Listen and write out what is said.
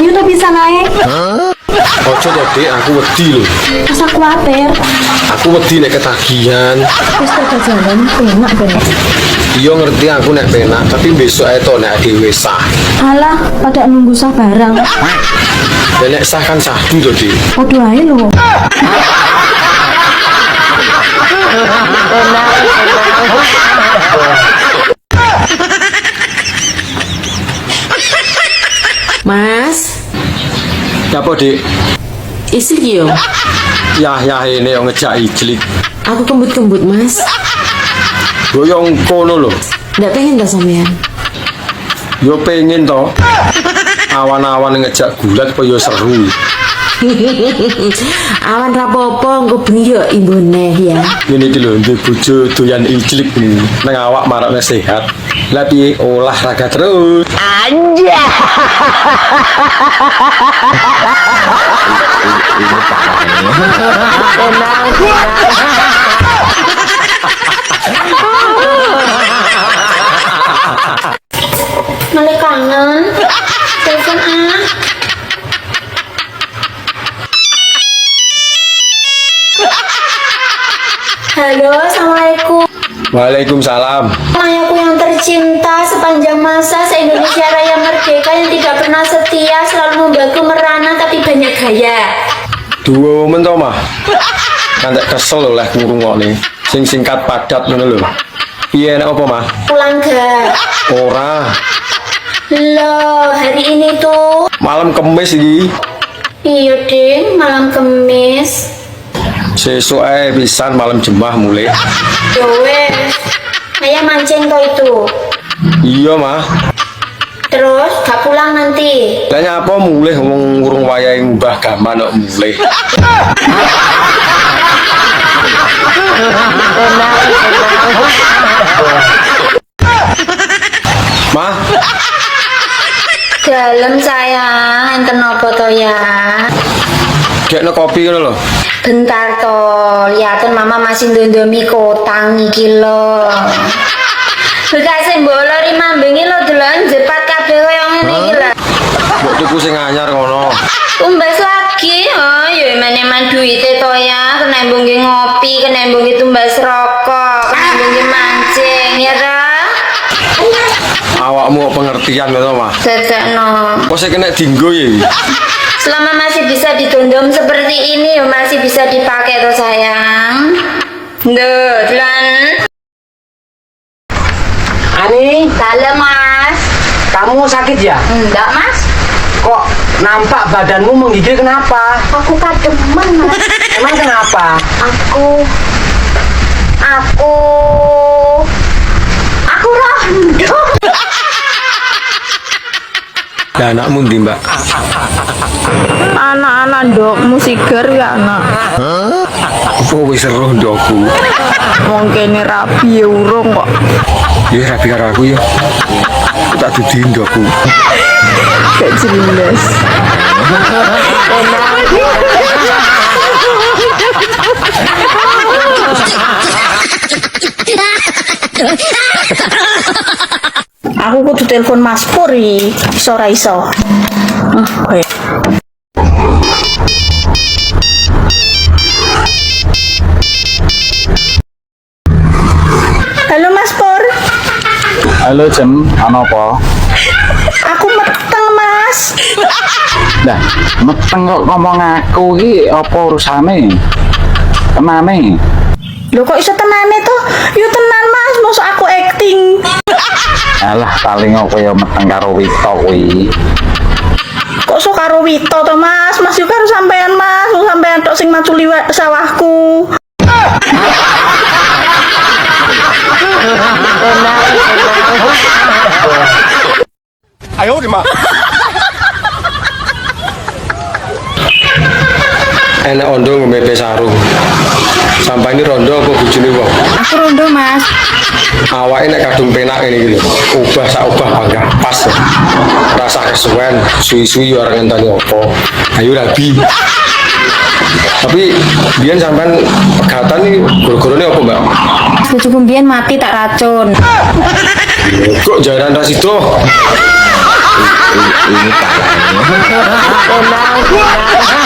Ayo to bisa naik. Ojo to, Dik, aku wedi lho. Masa kuatir. Aku wedi nek ketagihan. Wis tak jalan enak banget. Iya ngerti aku nek penak, tapi besok ae to nek dhewe sah. Alah, pada nunggu sah barang. Ya nek sah kan sahdu to, Dik. Podo ae lho. Mas, Apa, Dik? isi yo. Ya ini yang ngejak ijlik. Aku kembut-kembut, Mas. Goyong kono lho. Nggak pengen dah sampean. Yo pengen to. Awan-awan ngejak gulat apa yo seru. Awan rapopo, engko bengi yo imbune ya. Ini iki lho ndek bojo doyan ijlik nang awak marakne sehat. Lah piye olahraga terus. Mulai kangen. Telepon ah. Halo, assalamualaikum. Waalaikumsalam. Mayaku yang tercinta sepanjang masa se-Indonesia Raya Merdeka yang tidak pernah setia, selalu membaku merana tapi banyak gaya. Dua men to mah. Kantek kesel oleh ngrungokne. Sing singkat padat ngono lho. Piye nek apa mah? Pulang gak? Ora. Loh, hari ini tuh. Malam Kemis iki. Iya ding, malam Kemis. Sesuk ae pisan malam Jumat mulai. Ya wes, ayah mancing toh itu. Iya mah. Terus gak pulang nanti. Lah apa mulai wong urung wayahe ngubah gaman kok mulai. Mah, Dalam sayang, enten apa to ya? gekno kopi ngono lho. Bentar to, liatin mama masih ndondomi kotang iki lho. Bekase mbolo rimambingi lho dolan jepat kabeh koyo ngene iki lho. Mbok tuku sing anyar ngono. Tumbas lagi, oh ya eman-eman duite to ya, kenembung ki ngopi, kenembung ki tumbas rokok, kenembung ki mancing, ya ra? Awakmu kok pengertian ngono mah. Dadakno. Kok sik kena dinggo ya? Selama masih bisa didondom seperti ini, ya masih bisa dipakai toh sayang. Duh, dolan. Ani, Dalam mas. kamu sakit ya? Enggak mas. Kok nampak badanmu menggigil kenapa? Aku kademen mas. Emang kenapa? Aku rondo. Lah anakmu ndi, Mbak? Anak-anak ndokmu sigar ya anak. Apa wis seru ndokku? Wong kene rabi ya urung kok. Ya rapi karo aku ya. Aku tak dudi ndokku. Gak jelas. Aku kudu telepon Mas Puri, iso ra iso. Oke. Halo Mas Pur, Halo Jem, ana apa? aku meteng Mas. Lah, meteng kok ngomong aku iki apa urusane? Kenane? Lho kok iso tenane tuh? Yo tenan Mas, mosok aku acting. Alah, paling kok kaya meteng karo Wito kuwi. Kok sok karo Wito to Mas? Mas yo karo sampean Mas, lu sampean tok sing maju liwat sawahku. Enak ondo ngemepe sarung. Sampai ini rondo apa bojone wong? Aku rondo Mas. Awake nek kadung penak ngene iki lho. Ubah sak ubah panggah pas. Rasa kesuwen, suwi-suwi yo ora ngenteni apa. Ayo rabi. Tapi biyen sampean pegatan iki goro-gorone apa, Mbak? Bojoku mbiyen mati tak racun. Kok jaran ras itu? Ini parahnya. Tenang.